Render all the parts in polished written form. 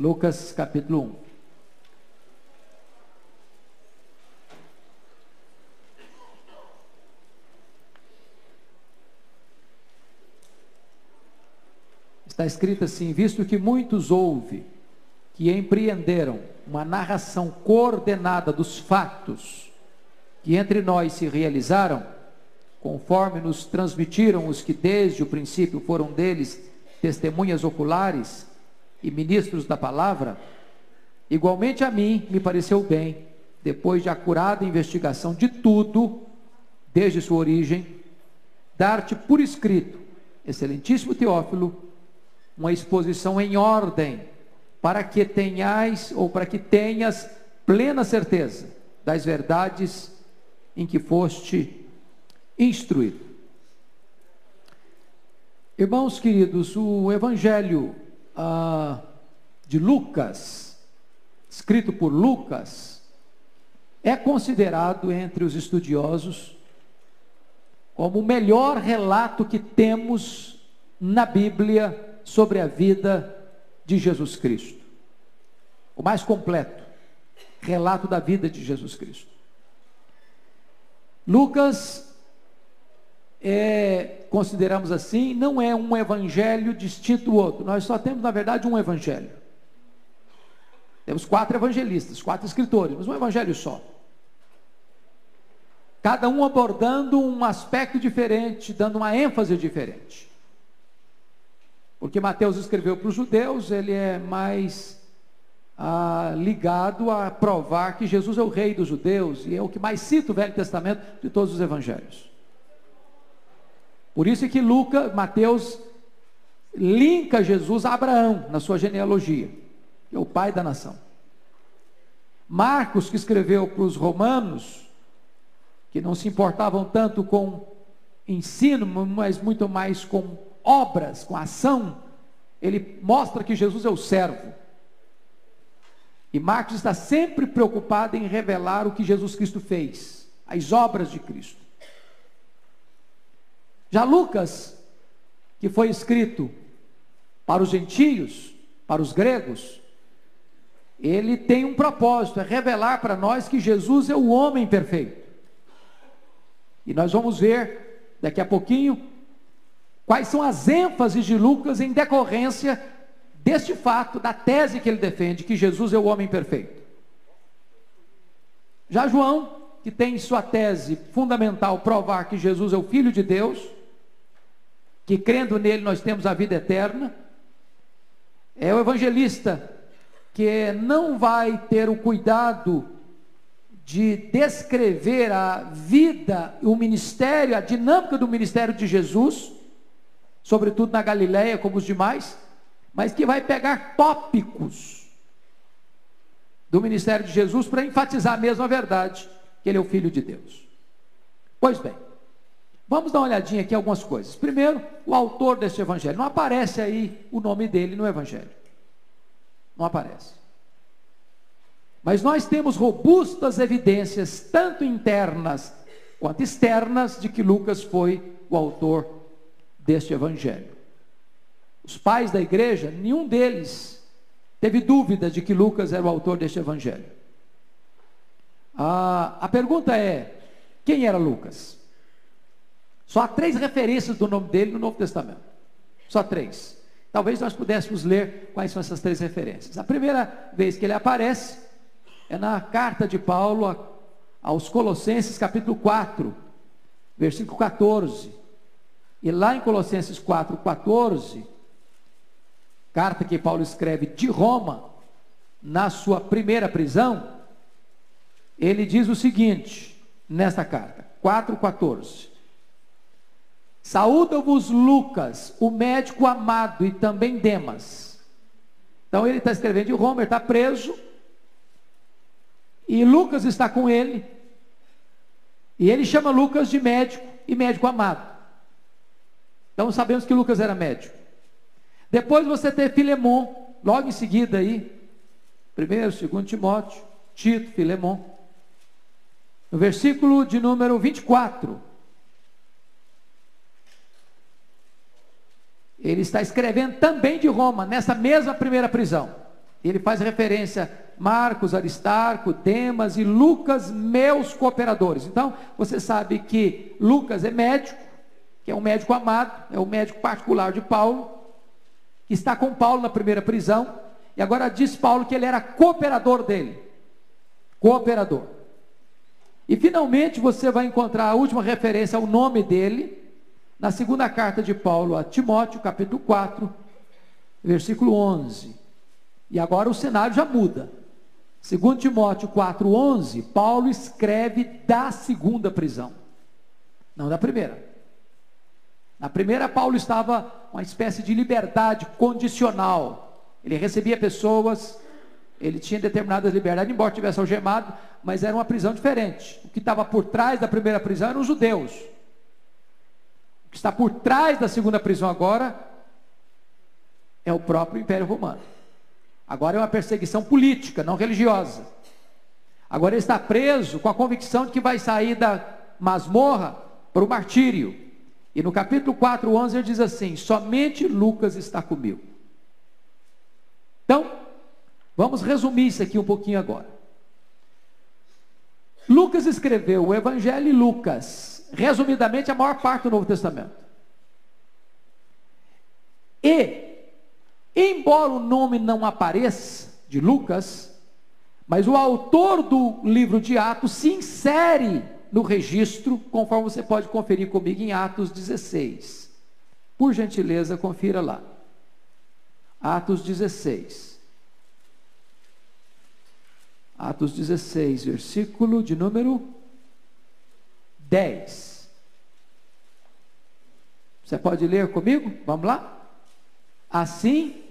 Lucas capítulo 1. Está escrito assim: visto que muitos houve que empreenderam uma narração coordenada dos fatos que entre nós se realizaram, conforme nos transmitiram os que desde o princípio foram deles testemunhas oculares e ministros da palavra, igualmente a mim me pareceu bem, depois de acurada investigação de tudo, desde sua origem, dar-te por escrito, excelentíssimo Teófilo, uma exposição em ordem, para que tenhas plena certeza das verdades em que foste instruído. Irmãos queridos, o Evangelho de Lucas, escrito por Lucas, é considerado entre os estudiosos como o melhor relato que temos na Bíblia sobre a vida de Jesus Cristo. O mais completo relato da vida de Jesus Cristo. Lucas consideramos assim, não é um evangelho distinto do outro. Nós só temos, na verdade, um evangelho. Temos 4 evangelistas, 4 escritores, mas um evangelho só. Cada um abordando um aspecto diferente, dando uma ênfase diferente. Porque Mateus escreveu para os judeus, ele é mais ligado a provar que Jesus é o rei dos judeus, e é o que mais cita o Velho Testamento de todos os evangelhos. Por isso é que Mateus linka Jesus a Abraão, na sua genealogia, que é o pai da nação. Marcos, que escreveu para os romanos, que não se importavam tanto com ensino, mas muito mais com obras, com ação, ele mostra que Jesus é o servo. E Marcos está sempre preocupado em revelar o que Jesus Cristo fez, as obras de Cristo. Já Lucas, que foi escrito para os gentios, para os gregos, ele tem um propósito, é revelar para nós que Jesus é o homem perfeito. E nós vamos ver daqui a pouquinho quais são as ênfases de Lucas em decorrência deste fato, da tese que ele defende, que Jesus é o homem perfeito. Já João, que tem em sua tese fundamental provar que Jesus é o Filho de Deus, que crendo nele nós temos a vida eterna, é o evangelista que não vai ter o cuidado de descrever a vida, o ministério, a dinâmica do ministério de Jesus, sobretudo na Galileia, como os demais, mas que vai pegar tópicos do ministério de Jesus para enfatizar mesmo a verdade, que ele é o Filho de Deus. Pois bem, vamos dar uma olhadinha aqui em algumas coisas. Primeiro, o autor deste evangelho. Não aparece aí o nome dele no evangelho. Não aparece. Mas nós temos robustas evidências, tanto internas quanto externas, de que Lucas foi o autor deste evangelho. Os pais da igreja, nenhum deles teve dúvida de que Lucas era o autor deste evangelho. A pergunta é: quem era Lucas? Só há 3 referências do nome dele no Novo Testamento. Só 3. Talvez nós pudéssemos ler quais são essas 3 referências. A primeira vez que ele aparece é na carta de Paulo aos Colossenses, capítulo 4, versículo 14. E lá em Colossenses 4, 14, carta que Paulo escreve de Roma, na sua primeira prisão, ele diz o seguinte, nesta carta, 4,14: saúda-vos Lucas, o médico amado, e também Demas. Então ele está escrevendo de Roma, ele está preso, e Lucas está com ele, e ele chama Lucas de médico e médico amado. Então sabemos que Lucas era médico. Depois você tem Filemon, logo em seguida aí, 1º, 2º Timóteo, Tito, Filemon. No versículo de número 24, ele está escrevendo também de Roma, nessa mesma primeira prisão. Ele faz referência a Marcos, Aristarco, Demas e Lucas, meus cooperadores. Então, você sabe que Lucas é médico, que é um médico amado, é o médico particular de Paulo, que está com Paulo na primeira prisão, e agora diz Paulo que ele era cooperador dele. Cooperador. E finalmente você vai encontrar a última referência ao nome dele, na segunda carta de Paulo a Timóteo, capítulo 4, versículo 11. E agora o cenário já muda. Segundo Timóteo 4:11, Paulo escreve da segunda prisão, não da primeira. Na primeira, Paulo estava com uma espécie de liberdade condicional. Ele recebia pessoas, ele tinha determinadas liberdades, embora tivesse algemado, mas era uma prisão diferente. O que estava por trás da primeira prisão eram os judeus. O que está por trás da segunda prisão agora é o próprio Império Romano. Agora é uma perseguição política, não religiosa. Agora ele está preso com a convicção de que vai sair da masmorra para o martírio. E no capítulo 4:11 ele diz assim: somente Lucas está comigo. Então, vamos resumir isso aqui um pouquinho agora. Lucas escreveu o Evangelho e Lucas, resumidamente, a maior parte do Novo Testamento. E, embora o nome não apareça de Lucas, mas o autor do livro de Atos se insere no registro, conforme você pode conferir comigo em Atos 16. Por gentileza, confira lá. Atos 16. Atos 16, versículo de número 10. Você pode ler comigo? Vamos lá? Assim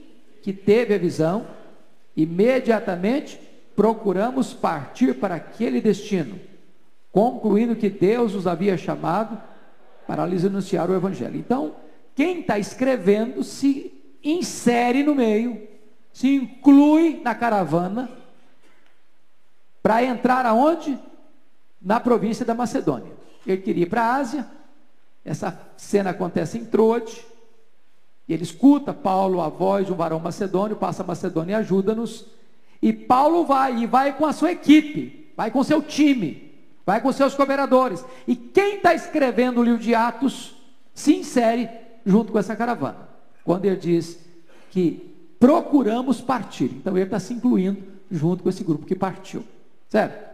que teve a visão, imediatamente procuramos partir para aquele destino, concluindo que Deus os havia chamado para lhes anunciar o Evangelho. Então, quem está escrevendo se insere no meio, se inclui na caravana, para entrar aonde? Na província da Macedônia. Ele queria ir para a Ásia. Essa cena acontece em Troade. E ele escuta Paulo, a voz de um varão macedônio, passa a Macedônia e ajuda-nos. E Paulo vai com a sua equipe, vai com o seu time, vai com seus cooperadores. E quem está escrevendo o livro de Atos se insere junto com essa caravana. Quando ele diz que procuramos partir. Então ele está se incluindo junto com esse grupo que partiu. Certo?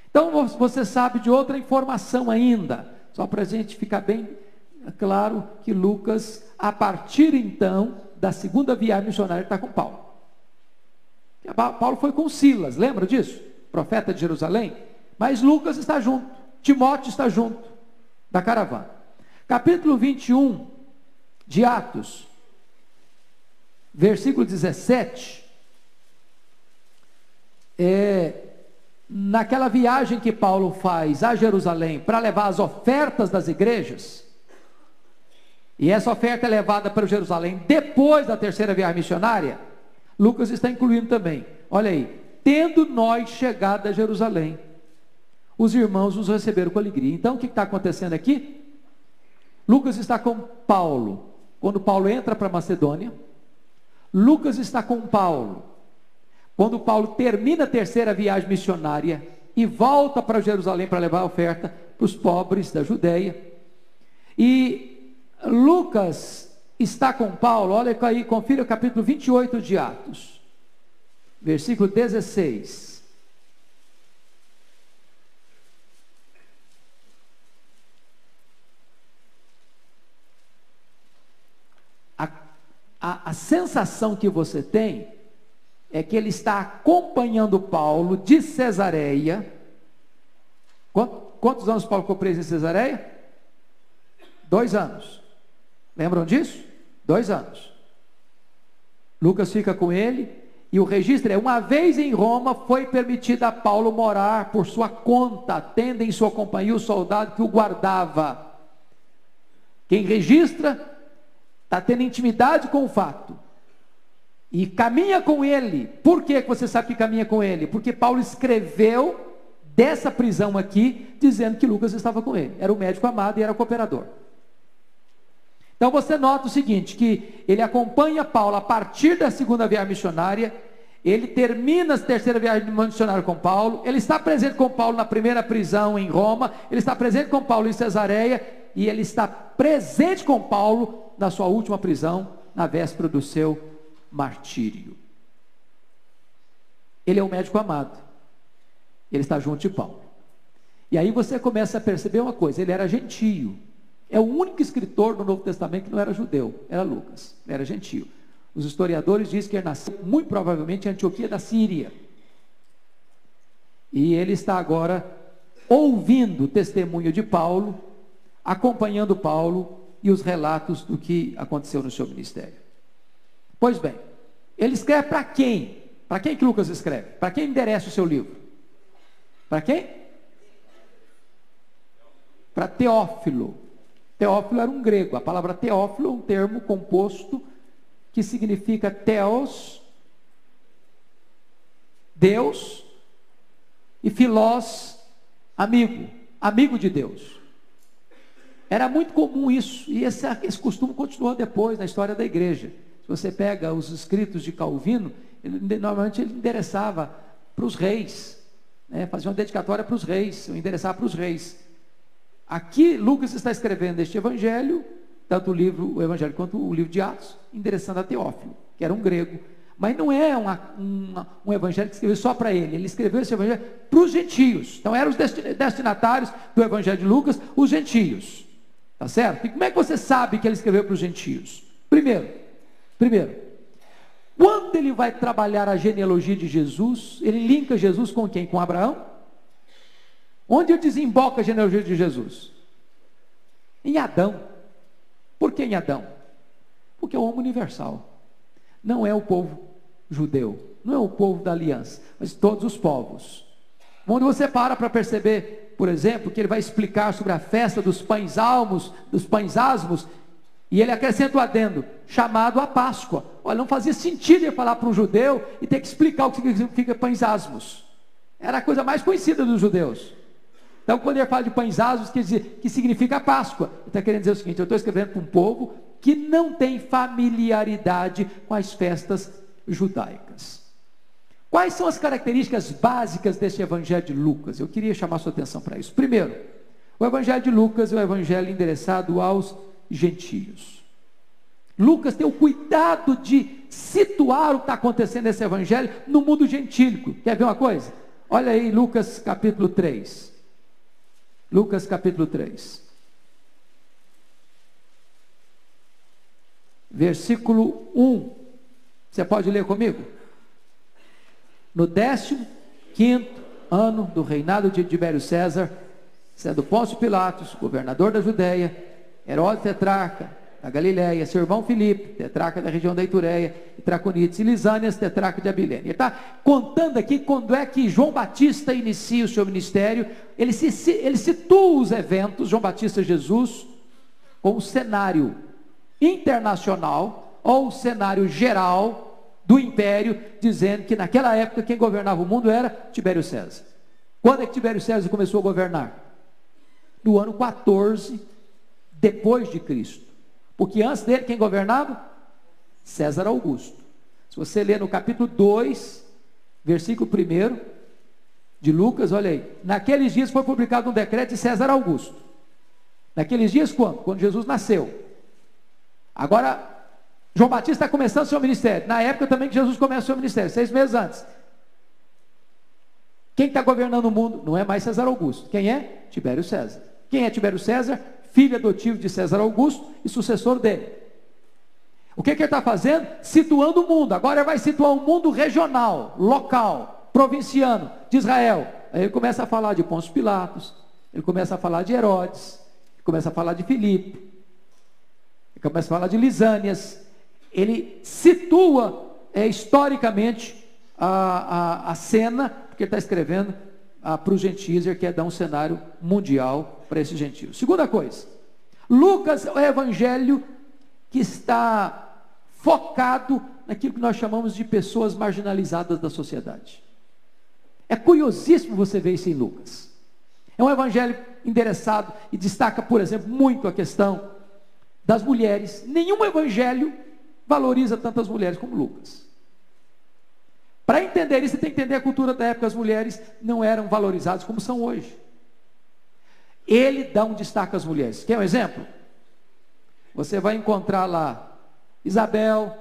Então você sabe de outra informação ainda, só para a gente ficar bem claro que Lucas, a partir então da segunda viagem missionária, está com Paulo. Paulo foi com Silas, lembra disso? Profeta de Jerusalém. Mas Lucas está junto, Timóteo está junto da caravana. Capítulo 21 de Atos, versículo 17, naquela viagem que Paulo faz a Jerusalém para levar as ofertas das igrejas, e essa oferta é levada para Jerusalém depois da terceira viagem missionária, Lucas está incluindo também. Olha aí: tendo nós chegado a Jerusalém, os irmãos nos receberam com alegria. Então o que está acontecendo aqui? Lucas está com Paulo quando Paulo entra para Macedônia. Lucas está com Paulo quando Paulo termina a terceira viagem missionária e volta para Jerusalém para levar a oferta para os pobres da Judéia. E Lucas está com Paulo, olha aí, confira o capítulo 28 de Atos, versículo 16. A sensação que você tem é que ele está acompanhando Paulo de Cesareia. Quantos anos Paulo ficou preso em Cesareia? 2 anos. Lembram disso? 2 anos. Lucas fica com ele, e o registro é: uma vez em Roma, foi permitido a Paulo morar por sua conta, tendo em sua companhia o soldado que o guardava. Quem registra está tendo intimidade com o fato e caminha com ele. Por que você sabe que caminha com ele? Porque Paulo escreveu dessa prisão aqui, dizendo que Lucas estava com ele. Era o médico amado e era o cooperador. Então você nota o seguinte, que ele acompanha Paulo a partir da segunda viagem missionária, Ele termina a terceira viagem missionária com Paulo, ele está presente com Paulo na primeira prisão em Roma, ele está presente com Paulo em Cesareia, e ele está presente com Paulo na sua última prisão, na véspera do seu martírio. Ele é um médico amado, ele está junto de Paulo. E aí você começa a perceber uma coisa, ele era gentio. É o único escritor do Novo Testamento que não era judeu, era Lucas, era gentio. Os historiadores dizem que ele nasceu muito provavelmente em Antioquia da Síria. E ele está agora ouvindo o testemunho de Paulo, acompanhando Paulo e os relatos do que aconteceu no seu ministério. Pois bem, ele escreve para quem? Para quem que Lucas escreve? Para quem endereça o seu livro? Para quem? Para Teófilo. Teófilo era um grego. A palavra Teófilo é um termo composto que significa Theos, Deus, e Filós, amigo, amigo de Deus. Era muito comum isso, e esse costume continuou depois na história da igreja. Se você pega os escritos de Calvino, normalmente ele endereçava para os reis, né? Fazia uma dedicatória para os reis, ou endereçava para os reis. Aqui Lucas está escrevendo este evangelho, tanto o evangelho quanto o livro de Atos, endereçando a Teófilo, que era um grego. Mas não é um evangelho que escreveu só para ele, ele escreveu esse evangelho para os gentios. Então eram os destinatários do evangelho de Lucas, os gentios. Tá certo? E como é que você sabe que ele escreveu para os gentios? Primeiro, quando ele vai trabalhar a genealogia de Jesus, ele linka Jesus com quem? Com Abraão? Onde desemboca a genealogia de Jesus? Em Adão. Por que em Adão? Porque é o homem universal. Não é o povo judeu, não é o povo da aliança, mas todos os povos. Quando você para perceber, por exemplo, que ele vai explicar sobre a festa dos pães asmos, e ele acrescenta o adendo, chamado a Páscoa. Olha, não fazia sentido ele falar para um judeu e ter que explicar o que significa pães asmos. Era a coisa mais conhecida dos judeus. Então, quando ele fala de pães asmos, quer dizer que significa Páscoa. Ele está querendo dizer o seguinte: eu estou escrevendo para um povo que não tem familiaridade com as festas judaicas. Quais são as características básicas deste evangelho de Lucas? Eu queria chamar a sua atenção para isso. Primeiro, o evangelho de Lucas é o evangelho endereçado aos gentios. Lucas tem o cuidado de situar o que está acontecendo nesse evangelho no mundo gentílico. Quer ver uma coisa? Olha aí Lucas capítulo 3. Lucas capítulo 3. Versículo 1. Você pode ler comigo? No 15º ano do reinado de Tibério César, sendo Pôncio Pilatos, governador da Judéia, Herodes tetrarca da Galiléia, seu irmão Filipe, tetrarca da região da Itureia, e Traconites e Lisânias, tetrarca de Abilene. Ele está contando aqui quando é que João Batista inicia o seu ministério. Ele situa os eventos, João Batista Jesus, como cenário internacional, ou cenário geral do império, dizendo que naquela época quem governava o mundo era Tibério César. Quando é que Tibério César começou a governar? No ano 14 depois de Cristo. Porque antes dele, quem governava? César Augusto. Se você ler no capítulo 2, versículo 1 de Lucas, olha aí. Naqueles dias foi publicado um decreto de César Augusto. Naqueles dias quando? Quando Jesus nasceu. Agora, João Batista está começando seu ministério. Na época também que Jesus começa o seu ministério, 6 meses antes. Quem está governando o mundo? Não é mais César Augusto. Quem é? Tibério César. Quem é Tibério César? Filho adotivo de César Augusto e sucessor dele. O que ele está fazendo? Situando o mundo. Agora ele vai situar um mundo regional, local, provinciano, de Israel. Aí ele começa a falar de Pôncio Pilatos, ele começa a falar de Herodes, ele começa a falar de Filipe, ele começa a falar de Lisânias. Ele situa historicamente a cena, porque ele está escrevendo para os gentios, ele quer dar um cenário mundial para esses gentios. Segunda coisa, Lucas é o evangelho que está focado naquilo que nós chamamos de pessoas marginalizadas da sociedade. É curiosíssimo você ver isso em Lucas. É um evangelho endereçado e destaca, por exemplo, muito a questão das mulheres. Nenhum evangelho valoriza tantas mulheres como Lucas. Para entender isso, você tem que entender a cultura da época. As mulheres não eram valorizadas como são hoje. Ele dá um destaque às mulheres. Quer um exemplo? Você vai encontrar lá Isabel,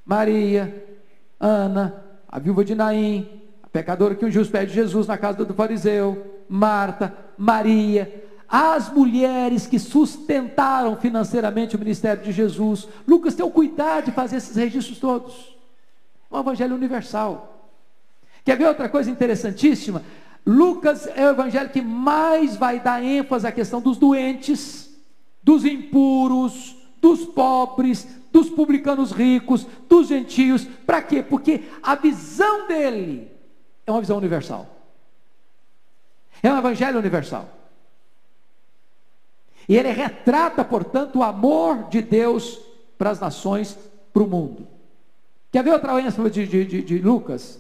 Maria, Ana, a viúva de Naim, a pecadora que ungiu os pés de Jesus na casa do fariseu, Marta, Maria, as mulheres que sustentaram financeiramente o ministério de Jesus. Lucas tem o cuidado de fazer esses registros todos. É um evangelho universal. Quer ver outra coisa interessantíssima? Lucas é o evangelho que mais vai dar ênfase à questão dos doentes, dos impuros, dos pobres, dos publicanos ricos, dos gentios. Para quê? Porque a visão dele é uma visão universal. É um evangelho universal. E ele retrata, portanto, o amor de Deus para as nações, para o mundo. Quer ver outra ênfase de Lucas?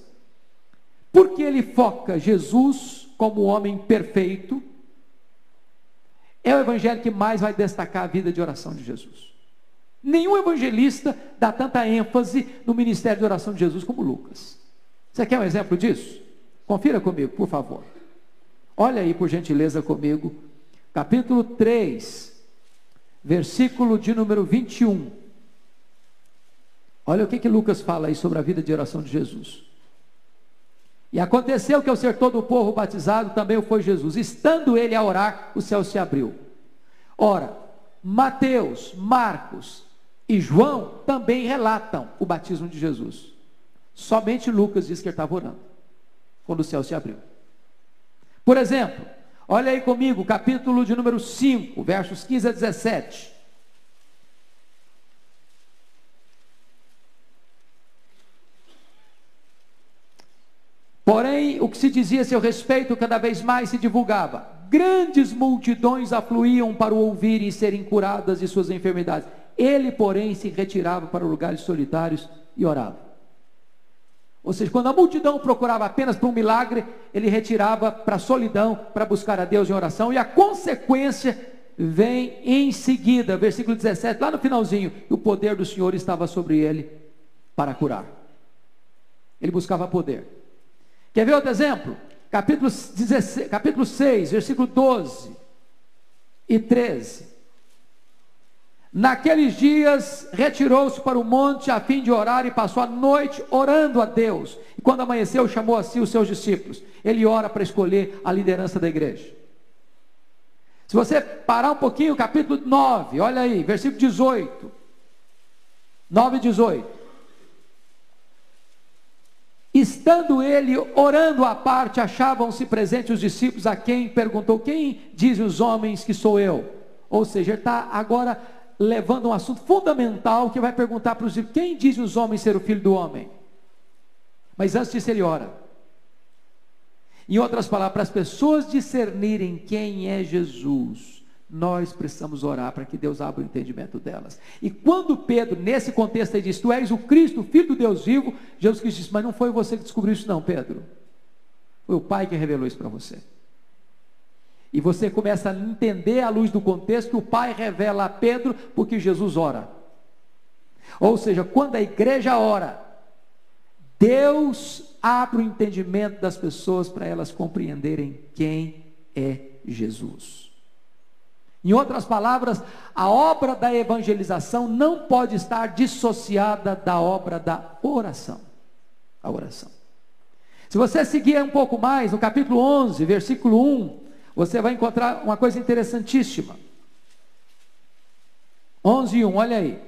Porque ele foca Jesus como homem perfeito. É o evangelho que mais vai destacar a vida de oração de Jesus. Nenhum evangelista dá tanta ênfase no ministério de oração de Jesus como Lucas. Você quer um exemplo disso? Confira comigo, por favor. Olha aí, por gentileza, comigo. Capítulo 3, versículo de número 21. Olha o que Lucas fala aí sobre a vida de oração de Jesus. E aconteceu que ao ser todo o povo batizado, também o foi Jesus. Estando ele a orar, o céu se abriu. Ora, Mateus, Marcos e João também relatam o batismo de Jesus. Somente Lucas diz que ele estava orando, quando o céu se abriu. Por exemplo, olha aí comigo, capítulo de número 5, versos 15 a 17. Porém, o que se dizia a seu respeito cada vez mais se divulgava. Grandes multidões afluíam para o ouvir e serem curadas de suas enfermidades. Ele, porém, se retirava para lugares solitários e orava. Ou seja, quando a multidão procurava apenas por um milagre, ele retirava para a solidão, para buscar a Deus em oração. E a consequência vem em seguida, versículo 17, lá no finalzinho. O poder do Senhor estava sobre ele para curar. Ele buscava poder. Quer ver outro exemplo? Capítulo 6, versículo 12 e 13. Naqueles dias, retirou-se para o monte a fim de orar e passou a noite orando a Deus. E quando amanheceu, chamou a si os seus discípulos. Ele ora para escolher a liderança da igreja. Se você parar um pouquinho, capítulo 9, olha aí, versículo 18. 9 e 18. Estando ele orando à parte, achavam-se presentes os discípulos, a quem perguntou: quem dizem os homens que sou eu? Ou seja, ele está agora levando um assunto fundamental, que vai perguntar para os discípulos: quem dizem os homens ser o filho do homem? Mas antes disso ele ora. Em outras palavras, para as pessoas discernirem quem é Jesus, nós precisamos orar para que Deus abra o entendimento delas. E quando Pedro, nesse contexto, ele diz: tu és o Cristo, o Filho do Deus vivo, Jesus Cristo disse: mas não foi você que descobriu isso não, Pedro. Foi o Pai que revelou isso para você. E você começa a entender, à luz do contexto, que o Pai revela a Pedro porque Jesus ora. Ou seja, quando a igreja ora, Deus abre o entendimento das pessoas para elas compreenderem quem é Jesus. Em outras palavras, a obra da evangelização não pode estar dissociada da obra da oração. A oração. Se você seguir um pouco mais, no capítulo 11, versículo 1, você vai encontrar uma coisa interessantíssima. 11:1, olha aí.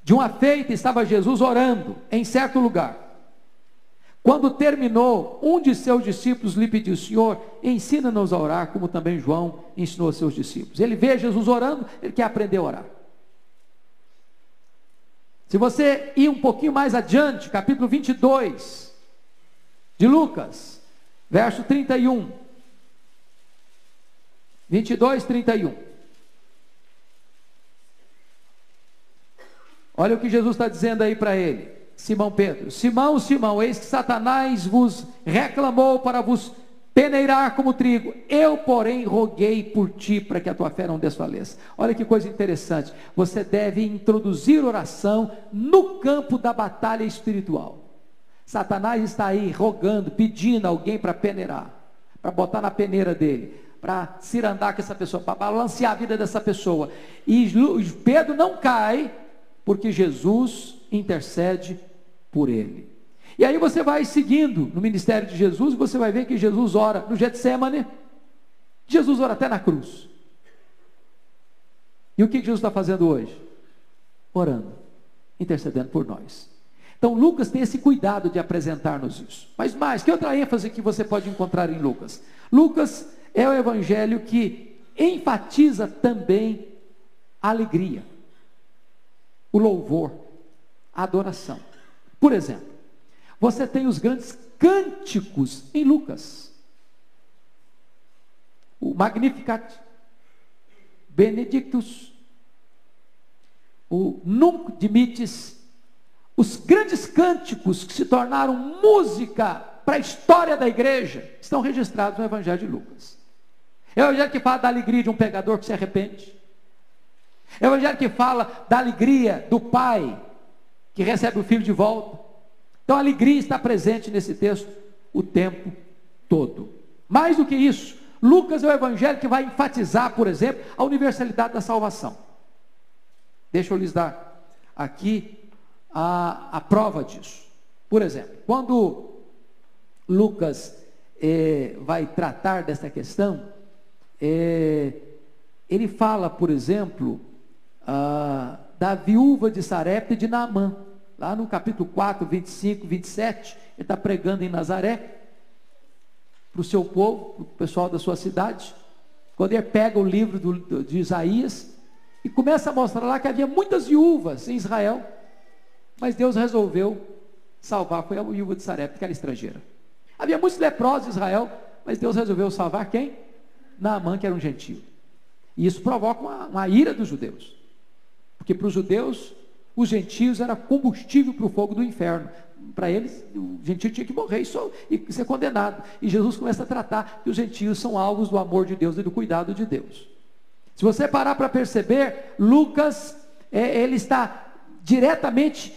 De uma feita estava Jesus orando em certo lugar. Quando terminou, um de seus discípulos lhe pediu: Senhor, ensina-nos a orar, como também João ensinou a seus discípulos. Ele vê Jesus orando, ele quer aprender a orar. Se você ir um pouquinho mais adiante, capítulo 22 de Lucas, verso 31. 22, 31. Olha o que Jesus está dizendo aí para ele. Simão Pedro: Simão, Simão, eis que Satanás vos reclamou para vos peneirar como trigo. Eu, porém, roguei por ti para que a tua fé não desfaleça. Olha que coisa interessante. Você deve introduzir oração no campo da batalha espiritual. Satanás está aí rogando, pedindo alguém para peneirar, para botar na peneira dele, para cirandar com essa pessoa, para balancear a vida dessa pessoa. E Pedro não cai, porque Jesus intercede por ele. E aí você vai seguindo no ministério de Jesus, e você vai ver que Jesus ora no Getsêmani, Jesus ora até na cruz. E o que Jesus está fazendo hoje? Orando, intercedendo por nós. Então Lucas tem esse cuidado de apresentar-nos isso. Mas mais, que outra ênfase que você pode encontrar em Lucas? Lucas é o evangelho que enfatiza também a alegria, o louvor, a adoração. Por exemplo, você tem os grandes cânticos em Lucas. O Magnificat, Benedictus, o Nunc Dimittis, os grandes cânticos que se tornaram música para a história da igreja, estão registrados no Evangelho de Lucas. É o Evangelho que fala da alegria de um pecador que se arrepende. É o Evangelho que fala da alegria do pai que recebe o filho de volta. Então a alegria está presente nesse texto o tempo todo. Mais do que isso, Lucas é o Evangelho que vai enfatizar, por exemplo, a universalidade da salvação. Deixa eu lhes dar aqui a prova disso. Por exemplo, quando Lucas vai tratar dessa questão, ele fala, por exemplo, da viúva de Sarepta e de Naamã. Lá no capítulo 4, 25, 27, ele está pregando em Nazaré, para o seu povo, para o pessoal da sua cidade. Quando ele pega o livro de Isaías, e começa a mostrar lá que havia muitas viúvas em Israel, mas Deus resolveu salvar, foi a viúva de Sarepta, que era estrangeira. Havia muitos leprosos em Israel, mas Deus resolveu salvar quem? Naamã, que era um gentio. E isso provoca uma ira dos judeus, porque para os judeus, os gentios eram combustível para o fogo do inferno. Para eles, o gentio tinha que morrer e ser condenado. E Jesus começa a tratar que os gentios são alvos do amor de Deus e do cuidado de Deus. Se você parar para perceber, Lucas, ele está diretamente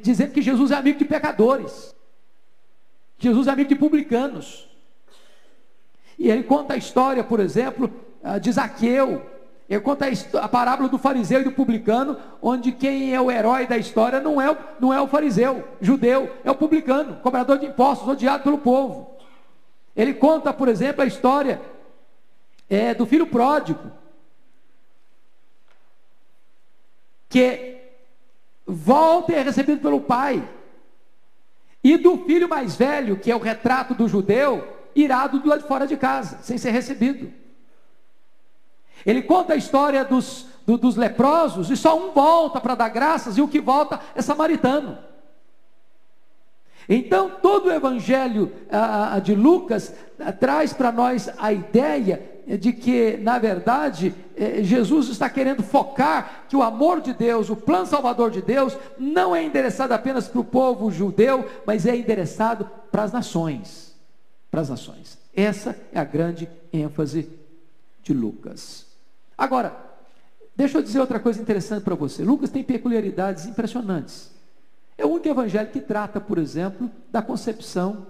dizendo que Jesus é amigo de pecadores. Jesus é amigo de publicanos. E ele conta a história, por exemplo, de Zaqueu. Ele conta a parábola do fariseu e do publicano, onde quem é o herói da história não é o fariseu, judeu, é o publicano, cobrador de impostos, odiado pelo povo. Ele conta, por exemplo, a história do filho pródigo, que volta e é recebido pelo pai, e do filho mais velho, que é o retrato do judeu, irado do lado de fora de casa, sem ser recebido. Ele conta a história dos leprosos, e só um volta para dar graças, e o que volta é samaritano. Então todo o evangelho de Lucas traz para nós a ideia de que, na verdade, Jesus está querendo focar que o amor de Deus, o plano salvador de Deus, não é endereçado apenas para o povo judeu, mas é endereçado para as nações. Para as nações. Essa é a grande ênfase de Lucas. Agora, deixa eu dizer outra coisa interessante para você. Lucas tem peculiaridades impressionantes. É o único evangelho que trata, por exemplo, da concepção,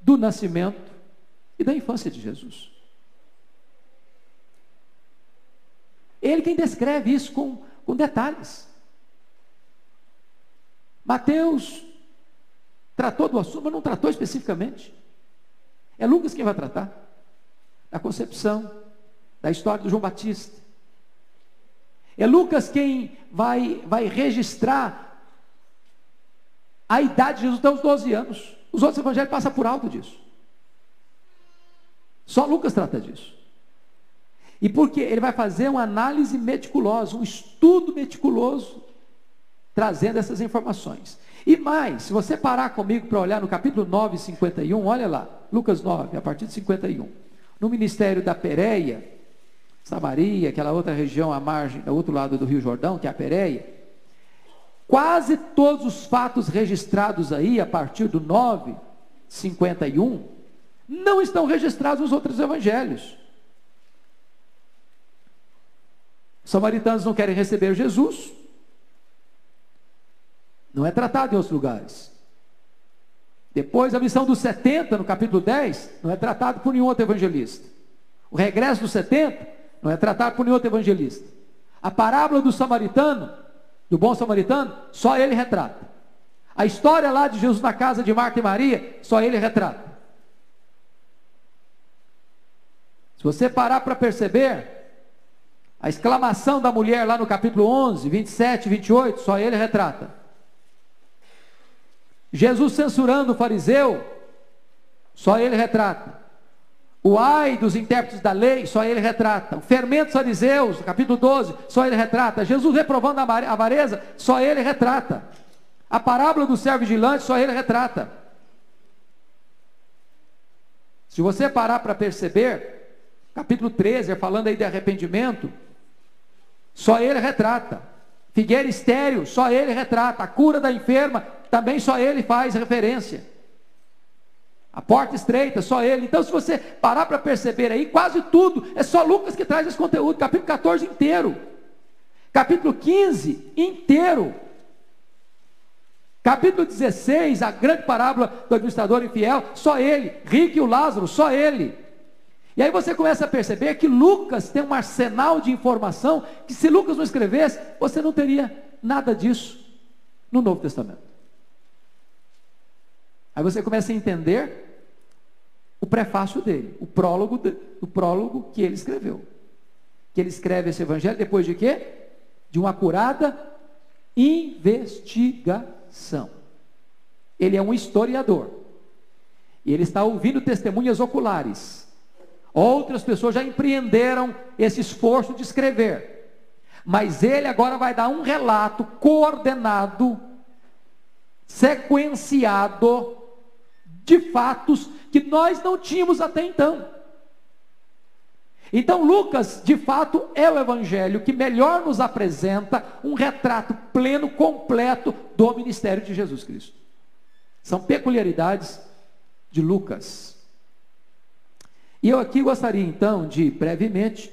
do nascimento e da infância de Jesus. Ele quem descreve isso com detalhes. Mateus tratou do assunto, mas não tratou especificamente. É Lucas quem vai tratar da concepção, da história do João Batista. É Lucas quem vai registrar a idade de Jesus até os 12 anos. Os outros evangelhos passam por alto disso. Só Lucas trata disso. E porque ele vai fazer uma análise meticulosa, um estudo meticuloso, trazendo essas informações. E mais, se você parar comigo para olhar no capítulo 9, 51, olha lá, Lucas 9, a partir de 51. No ministério da Pérea, Samaria, aquela outra região à margem, do outro lado do Rio Jordão, que é a Pérea, quase todos os fatos registrados aí, a partir do 9, 51, não estão registrados nos outros evangelhos. Os samaritanos não querem receber Jesus, não é tratado em outros lugares. Depois a missão dos 70, no capítulo 10, não é tratado por nenhum outro evangelista. O regresso dos 70 não é tratado por nenhum outro evangelista. A parábola do samaritano, do bom samaritano, só ele retrata. A história lá de Jesus na casa de Marta e Maria, só ele retrata. Se você parar para perceber, a exclamação da mulher lá no capítulo 11, 27 e 28, só ele retrata. Jesus censurando o fariseu, só ele retrata. O ai dos intérpretes da lei, só ele retrata. O fermento dos fariseus, capítulo 12, só ele retrata. Jesus reprovando a avareza, só ele retrata. A parábola do servo vigilante, só ele retrata. Se você parar para perceber, capítulo 13, falando aí de arrependimento, só ele retrata. Figueira estéril, só ele retrata. A cura da enferma, também só ele faz referência. A porta estreita, só ele. Então, se você parar para perceber aí, quase tudo, é só Lucas que traz esse conteúdo. Capítulo 14 inteiro. Capítulo 15 inteiro. Capítulo 16, a grande parábola do administrador infiel, só ele. Rico e o Lázaro, só ele. E aí você começa a perceber que Lucas tem um arsenal de informação, que se Lucas não escrevesse, você não teria nada disso no Novo Testamento. Aí você começa a entender o prefácio dele, o prólogo que ele escreveu. Que ele escreve esse evangelho depois de quê? De uma acurada investigação. Ele é um historiador. E ele está ouvindo testemunhas oculares. Outras pessoas já empreenderam esse esforço de escrever. Mas ele agora vai dar um relato coordenado, sequenciado, de fatos que nós não tínhamos até então. Então Lucas, de fato, é o evangelho que melhor nos apresenta um retrato pleno, completo do ministério de Jesus Cristo. São peculiaridades de Lucas. E eu aqui gostaria então de brevemente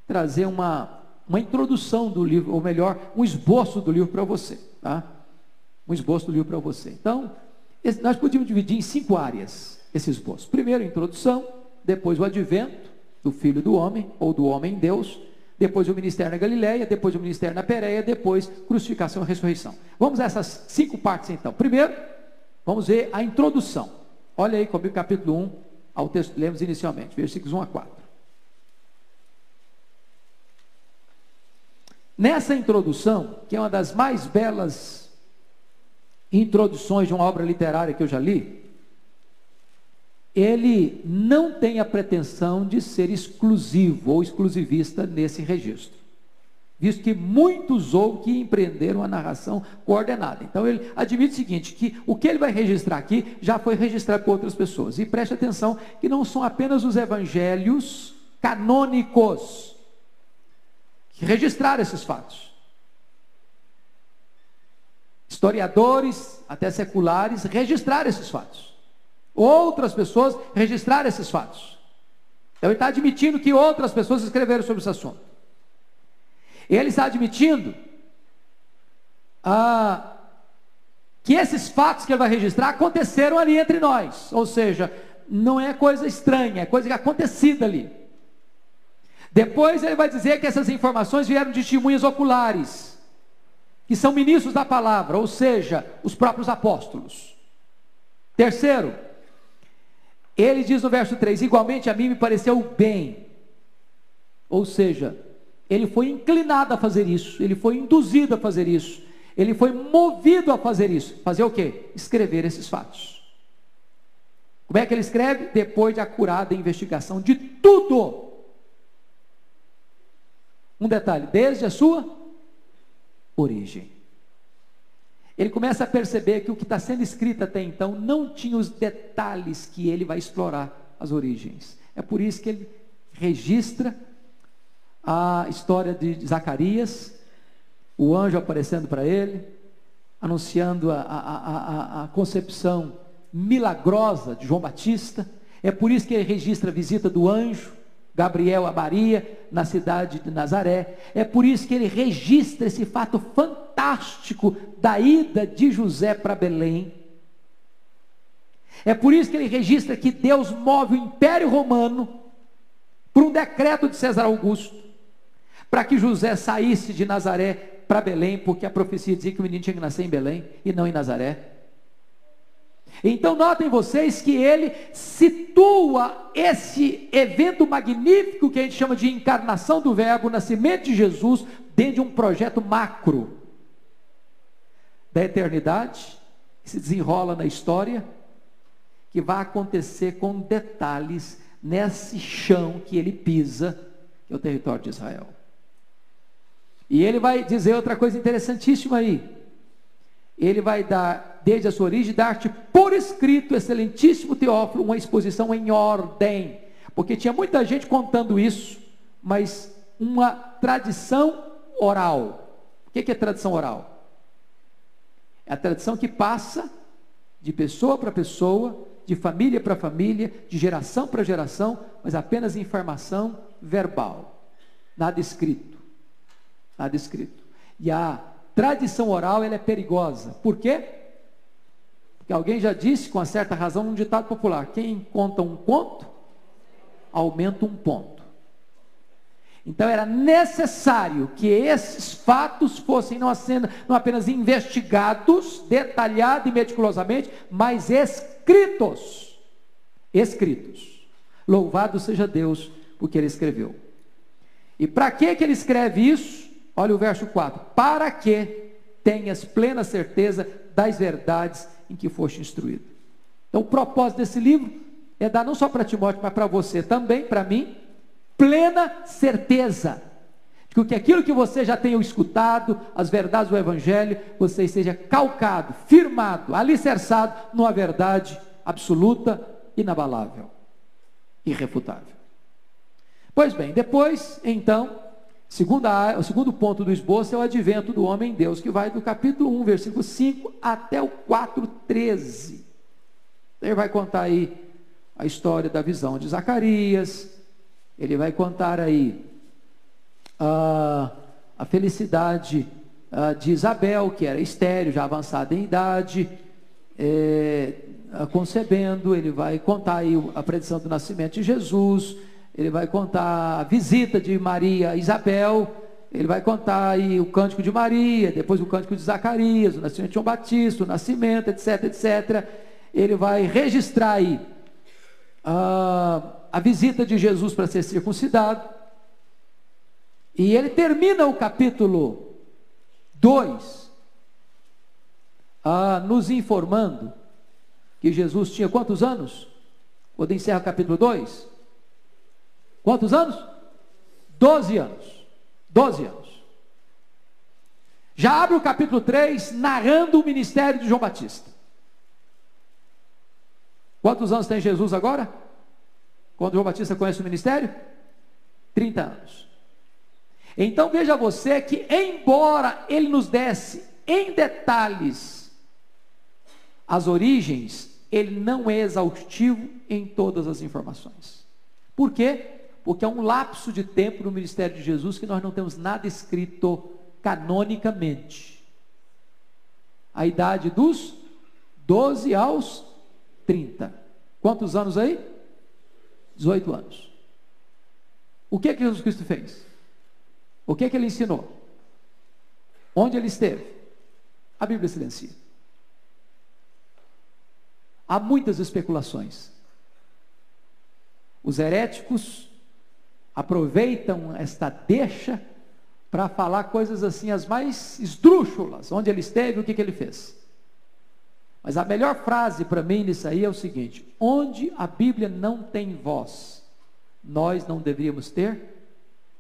trazer uma introdução do livro, ou melhor, um esboço do livro para você, tá? Um esboço do livro para você. Então, nós podíamos dividir em 5 áreas esse esboço. Primeiro, a introdução, depois o advento do Filho do Homem, ou do Homem Deus, depois o ministério na Galileia, depois o ministério na Pérea, depois crucificação e ressurreição. Vamos a essas 5 partes então. Primeiro, vamos ver a introdução. Olha aí comigo capítulo 1, ao texto que lemos inicialmente, versículos 1 a 4. Nessa introdução, que é uma das mais belas introduções de uma obra literária que eu já li, ele não tem a pretensão de ser exclusivo ou exclusivista nesse registro, visto que muitos houve que empreenderam a narração coordenada. Então ele admite o seguinte, que o que ele vai registrar aqui já foi registrado por outras pessoas. E preste atenção que não são apenas os evangelhos canônicos que registraram esses fatos. Historiadores, até seculares, registraram esses fatos. Outras pessoas registraram esses fatos. Então ele está admitindo que outras pessoas escreveram sobre esse assunto. Ele está admitindo que esses fatos que ele vai registrar aconteceram ali entre nós. Ou seja, não é coisa estranha, é coisa acontecida ali. Depois ele vai dizer que essas informações vieram de testemunhas oculares, que são ministros da palavra, ou seja, os próprios apóstolos. Terceiro, ele diz no verso 3, igualmente a mim me pareceu bem. Ou seja, ele foi inclinado a fazer isso, ele foi induzido a fazer isso, ele foi movido a fazer isso. Fazer o quê? Escrever esses fatos. Como é que ele escreve? Depois de acurada investigação de tudo. Um detalhe, desde a sua origem. Ele começa a perceber que o que está sendo escrito até então não tinha os detalhes que ele vai explorar as origens. É por isso que ele registra a história de Zacarias, o anjo aparecendo para ele, anunciando a concepção milagrosa de João Batista. É por isso que ele registra a visita do anjo Gabriel a Maria, na cidade de Nazaré. É por isso que ele registra esse fato fantástico da ida de José para Belém. É por isso que ele registra que Deus move o Império Romano por um decreto de César Augusto, para que José saísse de Nazaré para Belém, porque a profecia dizia que o menino tinha que nascer em Belém e não em Nazaré. Então notem vocês que ele situa esse evento magnífico que a gente chama de encarnação do Verbo, o nascimento de Jesus, dentro de um projeto macro da eternidade, que se desenrola na história, que vai acontecer com detalhes nesse chão que ele pisa, que é o território de Israel. E ele vai dizer outra coisa interessantíssima aí. Ele vai dar, desde a sua origem, dar-te por escrito, excelentíssimo Teófilo, uma exposição em ordem, porque tinha muita gente contando isso, mas uma tradição oral. O que é tradição oral? É a tradição que passa de pessoa para pessoa, de família para família, de geração para geração, mas apenas informação verbal, nada escrito, nada escrito. E a tradição oral, ela é perigosa. Por quê? Porque alguém já disse, com uma certa razão, num ditado popular: quem conta um conto, aumenta um ponto. Então era necessário que esses fatos fossem não apenas investigados, detalhado e meticulosamente, mas escritos. Escritos. Louvado seja Deus, porque ele escreveu. E para que ele escreve isso? Olha o verso 4: para que tenhas plena certeza das verdades em que foste instruído. Então o propósito desse livro é dar não só para Timóteo, mas para você também, para mim, plena certeza de que aquilo que você já tenha escutado, as verdades do Evangelho, você esteja calcado, firmado, alicerçado numa verdade absoluta, inabalável, irrefutável. Pois bem, depois, então, o segundo ponto do esboço é o advento do homem Deus, que vai do capítulo 1, versículo 5 até o 4:13. Ele vai contar aí a história da visão de Zacarias, ele vai contar aí a felicidade de Isabel, que era estéril, já avançada em idade, concebendo. Ele vai contar aí a predição do nascimento de Jesus, ele vai contar a visita de Maria a Isabel, ele vai contar aí o cântico de Maria, depois o cântico de Zacarias, o nascimento de João Batista, o nascimento, etc, etc. Ele vai registrar aí a visita de Jesus para ser circuncidado, e ele termina o capítulo 2 nos informando que Jesus tinha quantos anos? Quando encerra o capítulo 2? Quantos anos? 12 anos. 12 anos. Já abre o capítulo 3 narrando o ministério de João Batista. Quantos anos tem Jesus agora? Quando João Batista conhece o ministério? 30 anos. Então veja você que, embora ele nos desse em detalhes as origens, ele não é exaustivo em todas as informações. Por quê? Porque é um lapso de tempo no ministério de Jesus que nós não temos nada escrito canonicamente. A idade dos 12 aos 30. Quantos anos aí? 18 anos. O que Jesus Cristo fez? O que ele ensinou? Onde ele esteve? A Bíblia silencia. Há muitas especulações. Os heréticos aproveitam esta deixa para falar coisas assim, as mais esdrúxulas. Onde ele esteve, o que ele fez? Mas a melhor frase para mim nisso aí é o seguinte: onde a Bíblia não tem voz, nós não deveríamos ter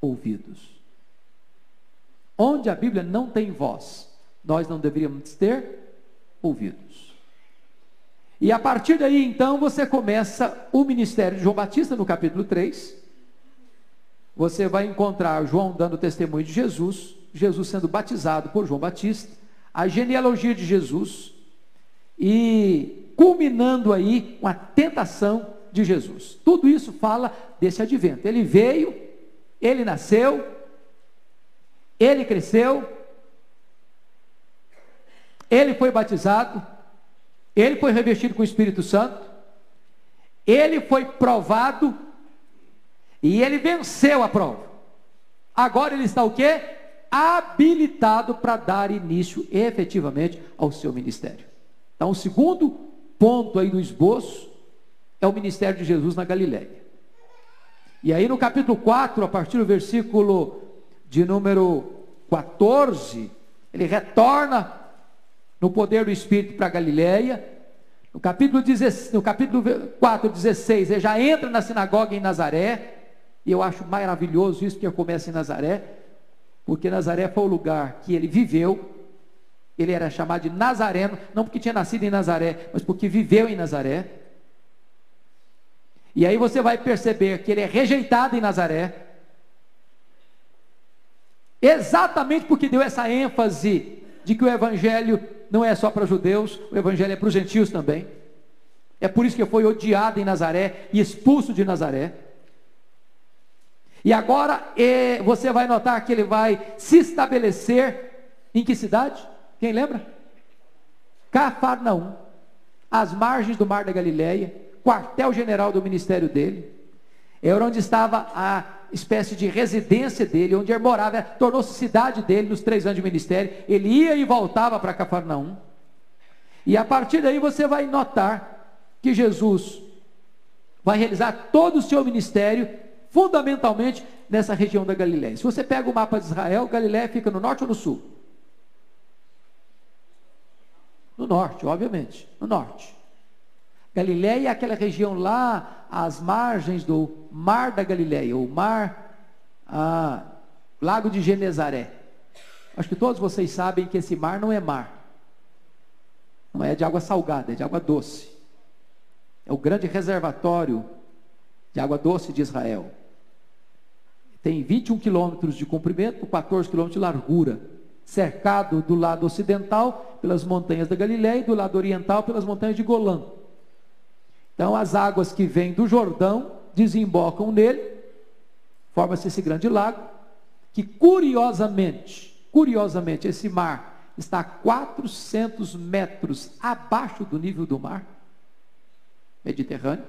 ouvidos. Onde a Bíblia não tem voz, nós não deveríamos ter ouvidos. E a partir daí, então, você começa o ministério de João Batista, no capítulo 3. Você vai encontrar João dando testemunho de Jesus, Jesus sendo batizado por João Batista, a genealogia de Jesus, e culminando aí com a tentação de Jesus. Tudo isso fala desse advento. Ele veio, ele nasceu, ele cresceu, ele foi batizado, ele foi revestido com o Espírito Santo, Ele foi provado e ele venceu a prova. Agora ele está o quê? Habilitado para dar início efetivamente ao seu ministério. Então o segundo ponto aí do esboço é o ministério de Jesus na Galileia. E aí no capítulo 4, a partir do versículo de número 14, ele retorna no poder do Espírito para a Galileia. No capítulo 4, 16, ele já entra na sinagoga em Nazaré. E eu acho maravilhoso isso, que começa em Nazaré, porque Nazaré foi o lugar que ele viveu. Ele era chamado de Nazareno, não porque tinha nascido em Nazaré, mas porque viveu em Nazaré. E aí você vai perceber que ele é rejeitado em Nazaré, exatamente porque deu essa ênfase de que o evangelho não é só para judeus, o evangelho é para os gentios também. É por isso que foi odiado em Nazaré e expulso de Nazaré. E agora você vai notar que ele vai se estabelecer em que cidade? Quem lembra? Cafarnaum, às margens do mar da Galileia, quartel-general do ministério dele. Era onde estava a espécie de residência dele, onde ele morava, tornou-se cidade dele nos 3 anos de ministério. Ele ia e voltava para Cafarnaum. E a partir daí você vai notar que Jesus vai realizar todo o seu ministério fundamentalmente nessa região da Galileia. Se você pega o mapa de Israel, Galileia fica no norte ou no sul? No norte, obviamente, no norte. Galileia é aquela região lá, às margens do mar da Galileia, o lago de Genezaré. Acho que todos vocês sabem que esse mar não é mar. Não é de água salgada, é de água doce. É o grande reservatório de água doce de Israel. Tem 21 quilômetros de comprimento, 14 quilômetros de largura, cercado do lado ocidental pelas montanhas da Galileia e do lado oriental pelas montanhas de Golã. Então as águas que vêm do Jordão desembocam nele, forma-se esse grande lago, que curiosamente esse mar está a 400 metros abaixo do nível do mar Mediterrâneo.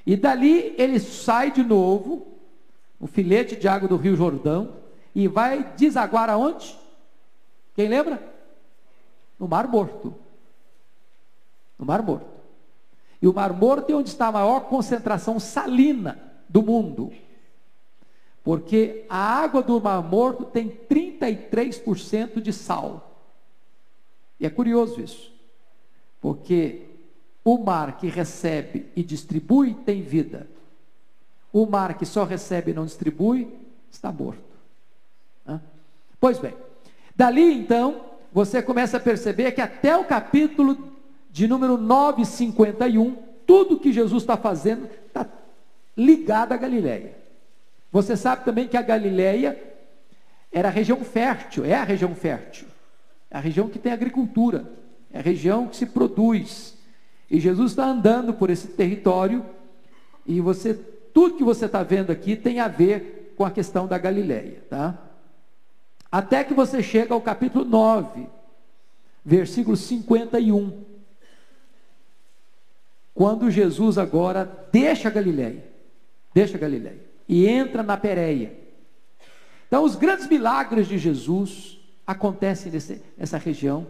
E dali ele sai de novo, o filete de água do Rio Jordão, e vai desaguar aonde? Quem lembra? No Mar Morto. No Mar Morto. E o Mar Morto é onde está a maior concentração salina do mundo. Porque a água do Mar Morto tem 33% de sal. E é curioso isso. Porque o mar que recebe e distribui tem vida. O mar que só recebe e não distribui está morto. Pois bem, dali então, você começa a perceber que até o capítulo de número 9:51, tudo que Jesus está fazendo está ligado à Galileia. Você sabe também que a Galileia era a região fértil, é a região fértil, é a região que tem agricultura, é a região que se produz. E Jesus está andando por esse território, e tudo que você está vendo aqui tem a ver com a questão da Galileia, tá? Até que você chega ao capítulo 9, versículo 51. Quando Jesus agora deixa a Galileia, e entra na Pérea. Então os grandes milagres de Jesus acontecem nessa região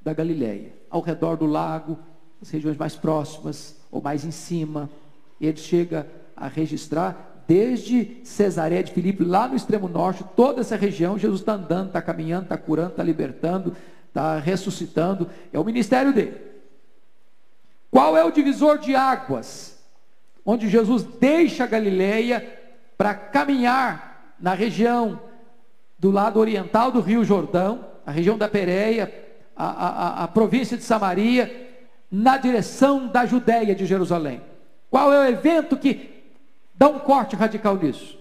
da Galileia, ao redor do lago, as regiões mais próximas, ou mais em cima. Ele chega a registrar, desde Cesareia de Filipe, lá no extremo norte, toda essa região, Jesus está andando, está caminhando, está curando, está libertando, está ressuscitando, é o ministério dele. Qual é o divisor de águas? Onde Jesus deixa a Galileia para caminhar na região do lado oriental do Rio Jordão, a região da Pérea, a província de Samaria, na direção da Judéia de Jerusalém. Qual é o evento que dá um corte radical nisso?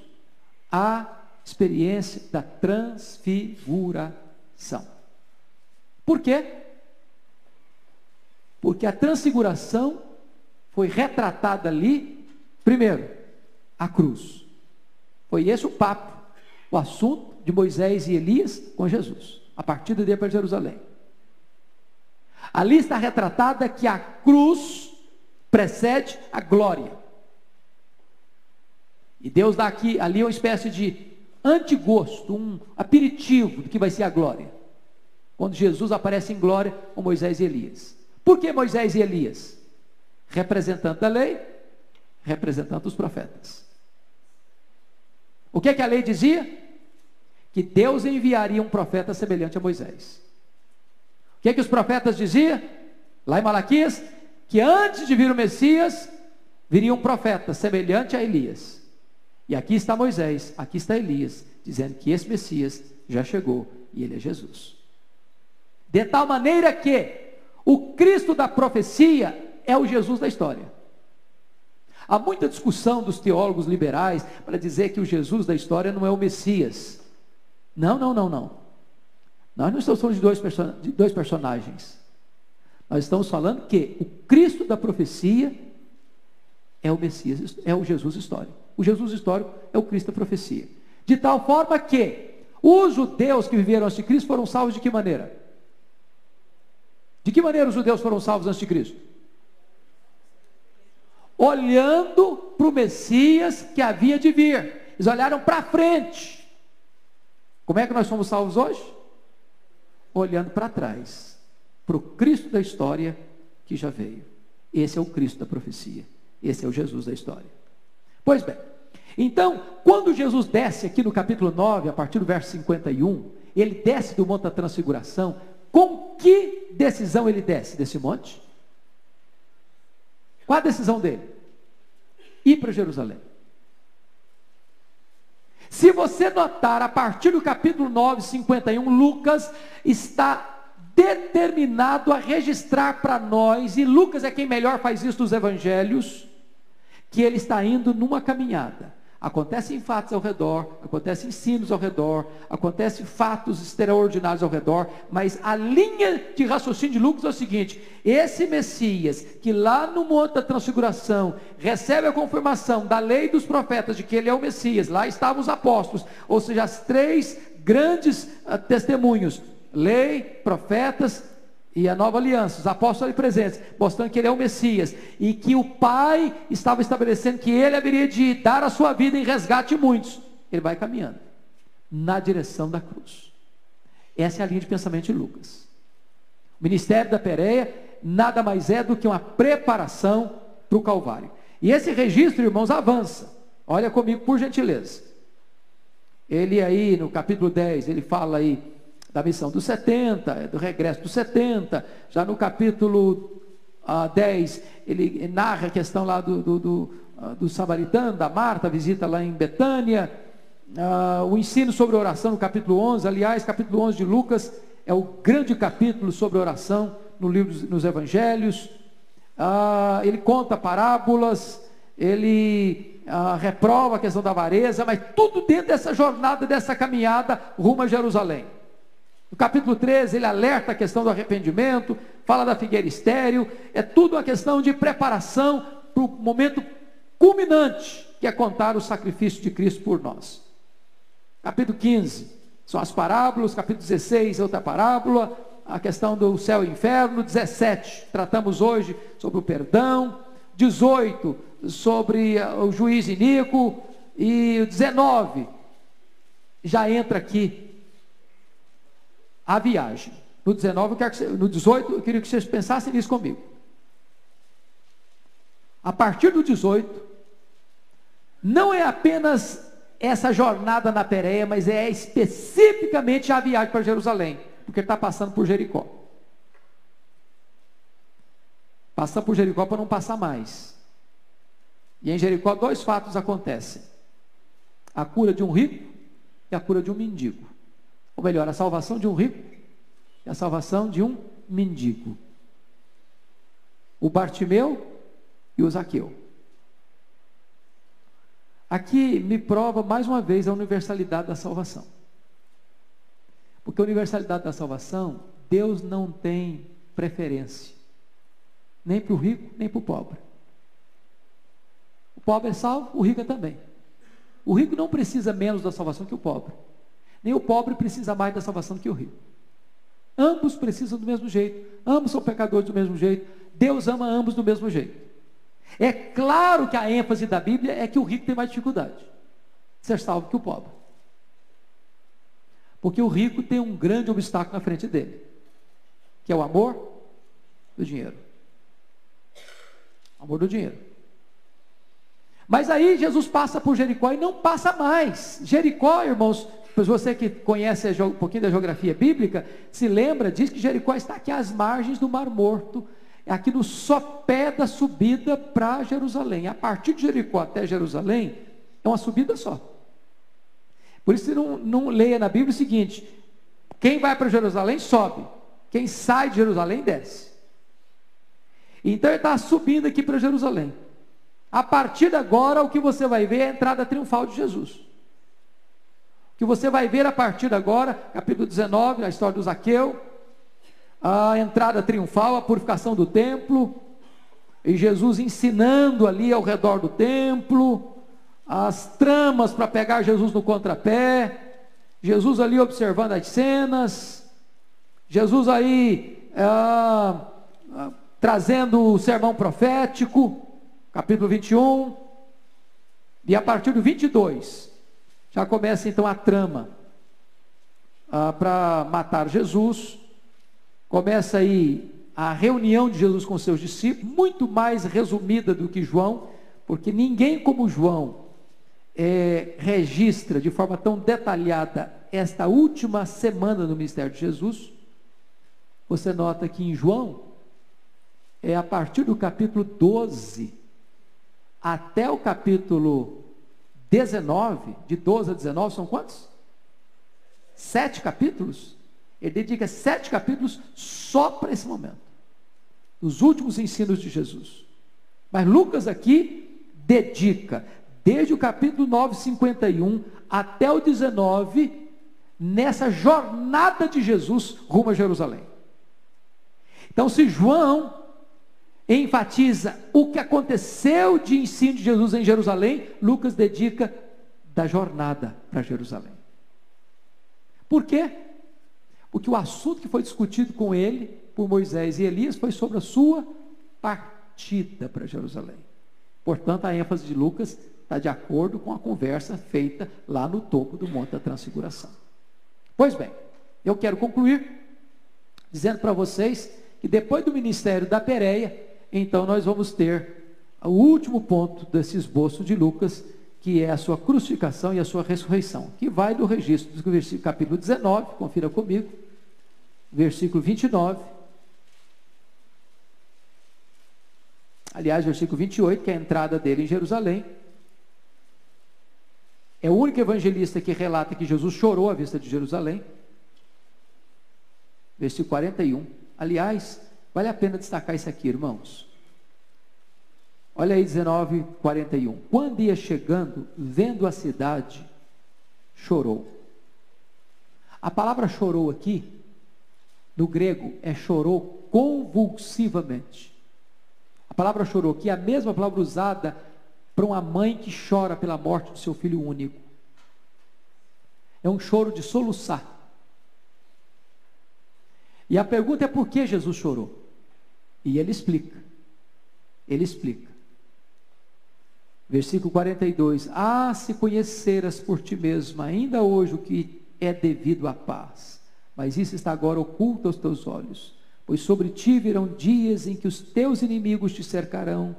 A experiência da transfiguração. Por quê? Porque a transfiguração foi retratada ali, primeiro, a cruz. Foi esse o papo, o assunto de Moisés e Elias com Jesus, a partir dele para Jerusalém. Ali está retratada que a cruz precede a glória. E Deus dá ali uma espécie de antigosto, um aperitivo do que vai ser a glória. Quando Jesus aparece em glória com Moisés e Elias. Por que Moisés e Elias? Representante da lei, representante dos profetas. O que é que a lei dizia? Que Deus enviaria um profeta semelhante a Moisés. O que é que os profetas diziam? Lá em Malaquias, que antes de vir o Messias, viria um profeta semelhante a Elias. E aqui está Moisés, aqui está Elias, dizendo que esse Messias já chegou e ele é Jesus. De tal maneira que o Cristo da profecia é o Jesus da história. Há muita discussão dos teólogos liberais para dizer que o Jesus da história não é o Messias. Não. Nós não estamos falando de dois personagens. Nós estamos falando que o Cristo da profecia é o Messias, é o Jesus histórico. O Jesus histórico é o Cristo da profecia. De tal forma que os judeus que viveram antes de Cristo foram salvos de que maneira? De que maneira os judeus foram salvos antes de Cristo? Olhando para o Messias que havia de vir. Eles olharam para frente. Como é que nós somos salvos hoje? Olhando para trás, para o Cristo da história que já veio. Esse é o Cristo da profecia. Esse é o Jesus da história. Pois bem, então, quando Jesus desce aqui no capítulo 9, a partir do verso 51, ele desce do Monte da Transfiguração. Com que decisão ele desce desse monte? Qual a decisão dele? Ir para Jerusalém. Se você notar, a partir do capítulo 9, 51, Lucas está determinado a registrar para nós, e Lucas é quem melhor faz isso dos evangelhos, que ele está indo numa caminhada. Acontecem fatos ao redor, acontecem ensinos ao redor, acontecem fatos extraordinários ao redor, mas a linha de raciocínio de Lucas é o seguinte: esse Messias, que lá no Monte da Transfiguração recebe a confirmação da lei e dos profetas de que ele é o Messias, lá estavam os apóstolos, ou seja, as três grandes testemunhos, lei, profetas e a nova aliança, os apóstolos ali presentes, mostrando que ele é o Messias, e que o Pai estava estabelecendo que ele haveria de dar a sua vida em resgate de muitos. Ele vai caminhando na direção da cruz. Essa é a linha de pensamento de Lucas. O ministério da Pérea nada mais é do que uma preparação para o Calvário. E esse registro, irmãos, avança. Olha comigo, por gentileza. Ele aí, no capítulo 10, ele fala aí da missão dos 70, do regresso dos 70, já no capítulo 10, ele narra a questão lá do samaritano, da Marta, a visita lá em Betânia, o ensino sobre oração no capítulo 11, aliás, capítulo 11 de Lucas, é o grande capítulo sobre oração no livro, nos evangelhos. Ele conta parábolas, ele reprova a questão da avareza, mas tudo dentro dessa jornada, dessa caminhada rumo a Jerusalém. No capítulo 13, ele alerta a questão do arrependimento, fala da figueira estéril, é tudo uma questão de preparação para o momento culminante, que é contar o sacrifício de Cristo por nós. Capítulo 15, são as parábolas, capítulo 16 é outra parábola, a questão do céu e inferno. 17, tratamos hoje sobre o perdão. 18, sobre o juiz iníquo. E 19, já entra aqui a viagem. No 19, no 18, eu queria que vocês pensassem nisso comigo. A partir do 18, não é apenas essa jornada na Pérea, mas é especificamente a viagem para Jerusalém, porque ele está passando por Jericó. Passando por Jericó para não passar mais. E em Jericó 2 fatos acontecem: a cura de um rico e a cura de um mendigo. Ou melhor, a salvação de um rico e a salvação de um mendigo. O Bartimeu e o Zaqueu. Aqui me prova mais uma vez a universalidade da salvação. Porque a universalidade da salvação, Deus não tem preferência, nem para o rico, nem para o pobre. O pobre é salvo, o rico é também. O rico não precisa menos da salvação que o pobre. Nem o pobre precisa mais da salvação do que o rico. Ambos precisam do mesmo jeito. Ambos são pecadores do mesmo jeito. Deus ama ambos do mesmo jeito. É claro que a ênfase da Bíblia é que o rico tem mais dificuldade de ser salvo que o pobre. Porque o rico tem um grande obstáculo na frente dele, que é o amor do dinheiro. Amor do dinheiro. Mas aí Jesus passa por Jericó e não passa mais. Jericó, irmãos, pois você que conhece um pouquinho da geografia bíblica, se lembra, diz que Jericó está aqui às margens do Mar Morto, aqui no sopé da subida para Jerusalém. A partir de Jericó até Jerusalém, é uma subida só. Por isso você não leia na Bíblia o seguinte: quem vai para Jerusalém sobe, quem sai de Jerusalém desce. Então ele está subindo aqui para Jerusalém. A partir de agora, o que você vai ver é a entrada triunfal de Jesus. O que você vai ver a partir de agora, capítulo 19, a história do Zaqueu, a entrada triunfal, a purificação do templo, e Jesus ensinando ali ao redor do templo, as tramas para pegar Jesus no contrapé, Jesus ali observando as cenas, Jesus aí trazendo o sermão profético, capítulo 21, e a partir do 22, já começa então a trama para matar Jesus. Começa aí a reunião de Jesus com seus discípulos, muito mais resumida do que João, porque ninguém como João registra de forma tão detalhada esta última semana no ministério de Jesus. Você nota que em João, é a partir do capítulo 12, até o capítulo 19, de 12 a 19, são quantos? 7 capítulos. Ele dedica 7 capítulos só para esse momento, os últimos ensinos de Jesus. Mas Lucas aqui dedica, desde o capítulo 9, 51, até o 19, nessa jornada de Jesus rumo a Jerusalém. Então, se João enfatiza o que aconteceu de ensino de Jesus em Jerusalém, Lucas dedica da jornada para Jerusalém. Por quê? Porque o assunto que foi discutido com ele, por Moisés e Elias, foi sobre a sua partida para Jerusalém. Portanto, a ênfase de Lucas está de acordo com a conversa feita lá no topo do Monte da Transfiguração. Pois bem, eu quero concluir dizendo para vocês que depois do ministério da Pérea, então nós vamos ter o último ponto desse esboço de Lucas, que é a sua crucificação e a sua ressurreição, que vai do registro do versículo capítulo 19, confira comigo, versículo 29, aliás, versículo 28, que é a entrada dele em Jerusalém. É o único evangelista que relata que Jesus chorou à vista de Jerusalém. Versículo 41. Aliás, vale a pena destacar isso aqui, irmãos. Olha aí, 19, 41. Quando ia chegando, vendo a cidade, chorou. A palavra chorou aqui, no grego, chorou convulsivamente. A palavra chorou aqui é a mesma palavra usada para uma mãe que chora pela morte do seu filho único. É um choro de soluçar. E a pergunta é por que Jesus chorou? E ele explica. Ele explica. Versículo 42. Ah, se conheceras por ti mesmo, ainda hoje o que é devido à paz, mas isso está agora oculto aos teus olhos, pois sobre ti virão dias em que os teus inimigos te cercarão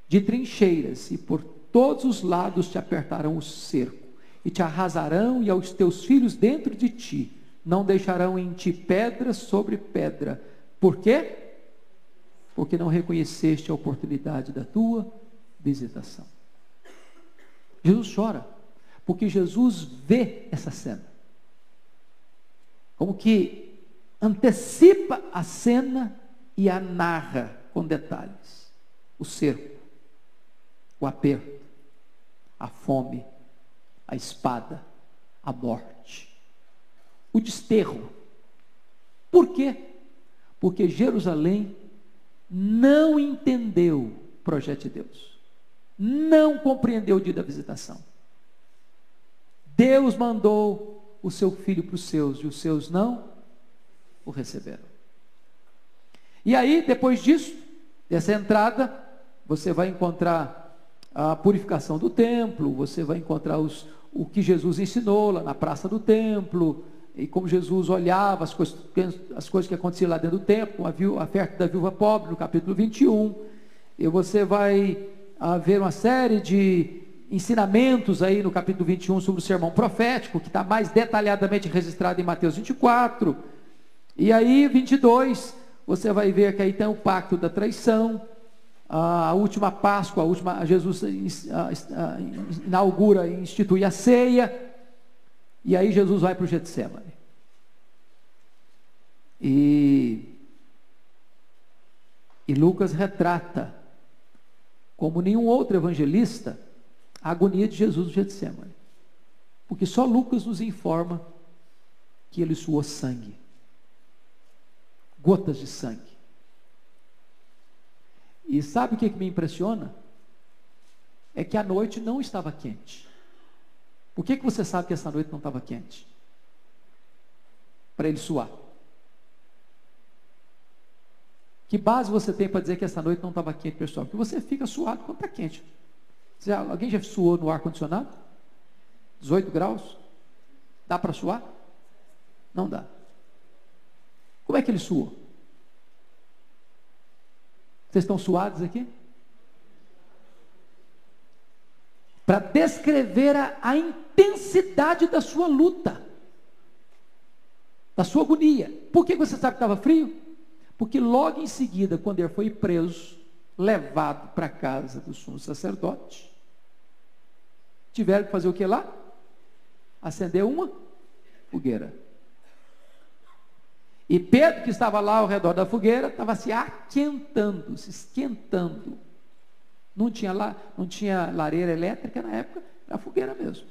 de trincheiras, e por todos os lados te apertarão o cerco, e te arrasarão, e aos teus filhos dentro de ti, não deixarão em ti pedra sobre pedra. Por quê? Porque não reconheceste a oportunidade da tua visitação. Jesus chora, porque Jesus vê essa cena, como que antecipa a cena e a narra com detalhes. O cerco, o aperto, a fome, a espada, a morte, o desterro. Por quê? Porque Jerusalém não entendeu o projeto de Deus, não compreendeu o dia da visitação. Deus mandou o seu filho para os seus, e os seus não o receberam. E aí, depois disso, dessa entrada, você vai encontrar a purificação do templo, você vai encontrar o que Jesus ensinou lá na praça do templo, e como Jesus olhava as coisas que aconteciam lá dentro do templo, a oferta da viúva pobre, no capítulo 21, e você vai ver uma série de ensinamentos aí no capítulo 21 sobre o sermão profético, que está mais detalhadamente registrado em Mateus 24, e aí 22, você vai ver que aí tem o pacto da traição, a última Páscoa, Jesus inaugura e institui a ceia, e aí Jesus vai para o Getsemane. E Lucas retrata, como nenhum outro evangelista, a agonia de Jesus no Getsemane. Porque só Lucas nos informa que ele suou sangue. Gotas de sangue. E sabe o que me impressiona? É que a noite não estava quente. Por que você sabe que essa noite não estava quente? Para ele suar. Que base você tem para dizer que essa noite não estava quente, pessoal? Porque você fica suado quando está quente. Alguém já suou no ar-condicionado? 18 graus? Dá para suar? Não dá. Como é que ele suou? Vocês estão suados aqui? Para descrever a intensidade da sua luta, da sua agonia. Por que você sabe que estava frio? Porque logo em seguida, quando ele foi preso, levado para a casa do sumo sacerdote, tiveram que fazer o que lá? Acender uma fogueira. E Pedro, que estava lá ao redor da fogueira, estava se aquentando, se esquentando. Não tinha lareira elétrica na época, era fogueira mesmo.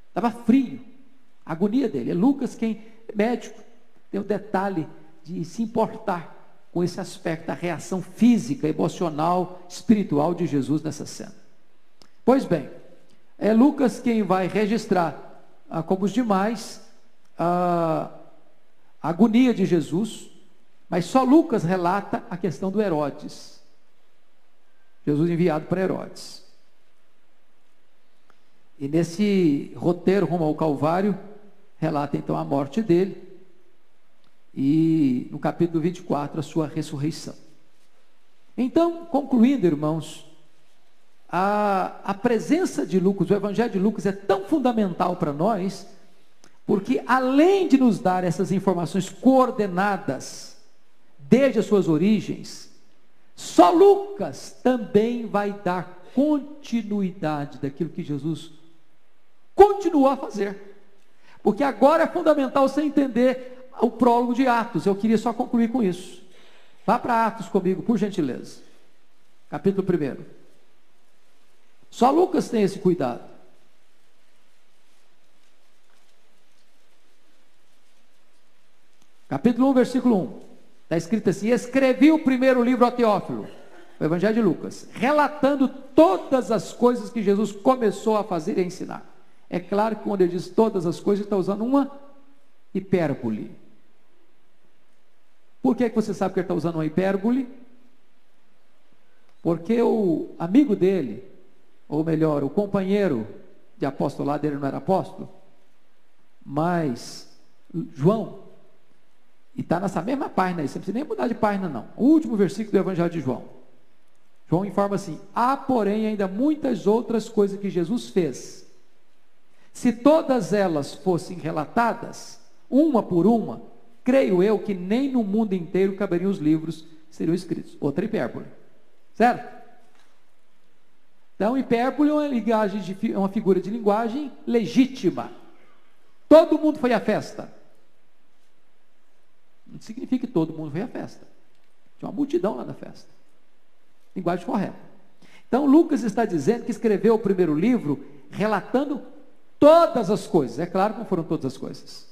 Estava frio. A agonia dele. É Lucas quem, médico, tem o detalhe de se importar com esse aspecto da reação física, emocional, espiritual de Jesus nessa cena. Pois bem, é Lucas quem vai registrar, como os demais, a agonia de Jesus, mas só Lucas relata a questão do Herodes. Jesus enviado para Herodes. E nesse roteiro rumo ao Calvário, relata então a morte dele, e no capítulo 24 a sua ressurreição. Então, concluindo, irmãos, a presença de Lucas, o Evangelho de Lucas é tão fundamental para nós, porque além de nos dar essas informações coordenadas, desde as suas origens, só Lucas também vai dar continuidade daquilo que Jesus continuou a fazer. Porque agora é fundamental você entender o prólogo de Atos. Eu queria só concluir com isso. Vá para Atos comigo, por gentileza. Capítulo 1. Só Lucas tem esse cuidado. Capítulo 1, versículo 1. Está escrito assim: escrevi o primeiro livro a Teófilo, o Evangelho de Lucas, relatando todas as coisas que Jesus começou a fazer e a ensinar. É claro que quando ele diz todas as coisas, ele está usando uma hipérbole. Por que você sabe que ele está usando uma hipérbole? Porque o amigo dele, ou melhor, o companheiro de apostolado dele não era apóstolo, mas João, e está nessa mesma página aí, você não precisa nem mudar de página não, o último versículo do Evangelho de João. João informa assim: há porém ainda muitas outras coisas que Jesus fez. Se todas elas fossem relatadas, uma por uma, creio eu que nem no mundo inteiro caberiam os livros que seriam escritos. Outra hipérbole, certo? Então, hipérbole é uma figura de linguagem legítima. Todo mundo foi à festa. Não significa que todo mundo foi à festa. Tinha uma multidão lá na festa. Linguagem correta. Então, Lucas está dizendo que escreveu o primeiro livro relatando todas as coisas. É claro que não foram todas as coisas.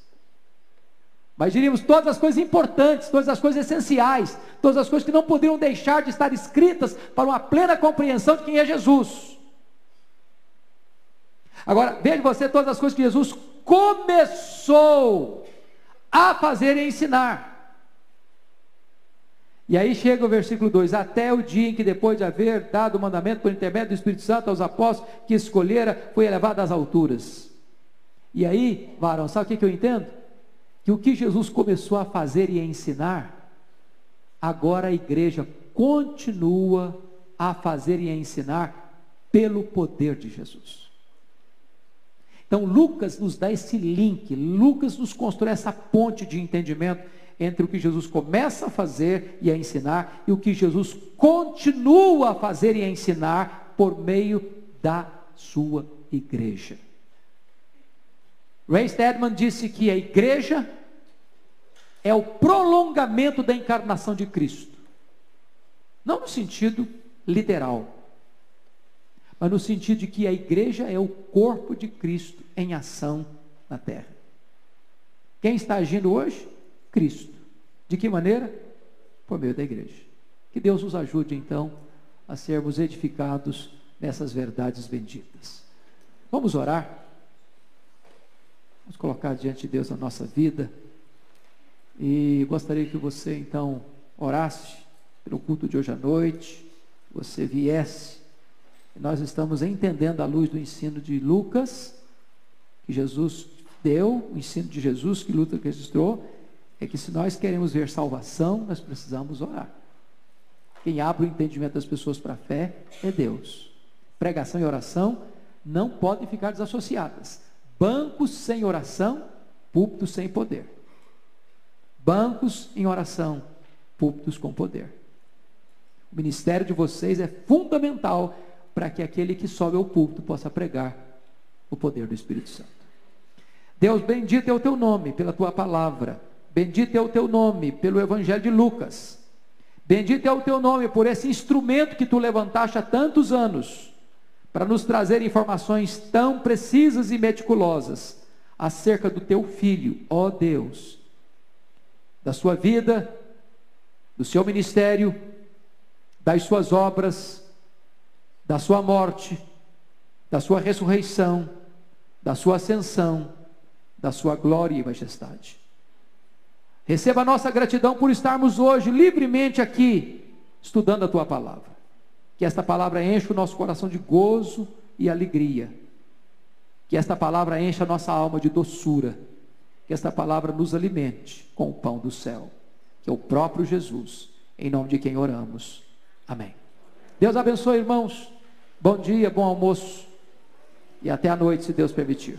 Mas diríamos todas as coisas importantes, todas as coisas essenciais, todas as coisas que não poderiam deixar de estar escritas para uma plena compreensão de quem é Jesus. Agora, veja você todas as coisas que Jesus começou a fazer e ensinar. E aí chega o versículo 2: até o dia em que, depois de haver dado o mandamento por intermédio do Espírito Santo aos apóstolos que escolhera, foi elevado às alturas. E aí, varão, sabe o que eu entendo? Que o que Jesus começou a fazer e a ensinar, agora a igreja continua a fazer e a ensinar pelo poder de Jesus. Então Lucas nos dá esse link, Lucas nos constrói essa ponte de entendimento entre o que Jesus começa a fazer e a ensinar, e o que Jesus continua a fazer e a ensinar por meio da sua igreja. Ray Stedman disse que a igreja é o prolongamento da encarnação de Cristo. Não no sentido literal, mas no sentido de que a igreja é o corpo de Cristo em ação na terra. Quem está agindo hoje? Cristo. De que maneira? Por meio da igreja. Que Deus nos ajude então a sermos edificados nessas verdades benditas. Vamos orar? Vamos colocar diante de Deus a nossa vida. E gostaria que você então orasse pelo culto de hoje à noite, você viesse. Nós estamos entendendo à luz do ensino de Lucas, que Jesus deu, o ensino de Jesus que Lucas registrou, é que se nós queremos ver salvação, nós precisamos orar. Quem abre o entendimento das pessoas para a fé é Deus. Pregação e oração não podem ficar desassociadas. Bancos sem oração, púlpitos sem poder. Bancos em oração, púlpitos com poder. O ministério de vocês é fundamental para que aquele que sobe ao púlpito possa pregar o poder do Espírito Santo. Deus, bendito é o teu nome pela tua palavra. Bendito é o teu nome pelo Evangelho de Lucas. Bendito é o teu nome por esse instrumento que tu levantaste há tantos anos, para nos trazer informações tão precisas e meticulosas acerca do teu Filho, ó Deus, da sua vida, do seu ministério, das suas obras, da sua morte, da sua ressurreição, da sua ascensão, da sua glória e majestade. Receba a nossa gratidão por estarmos hoje livremente aqui, estudando a tua palavra. Que esta palavra enche o nosso coração de gozo e alegria. Que esta palavra enche a nossa alma de doçura. Que esta palavra nos alimente com o pão do céu, que é o próprio Jesus, em nome de quem oramos. Amém. Deus abençoe, irmãos. Bom dia, bom almoço e até a noite, se Deus permitir.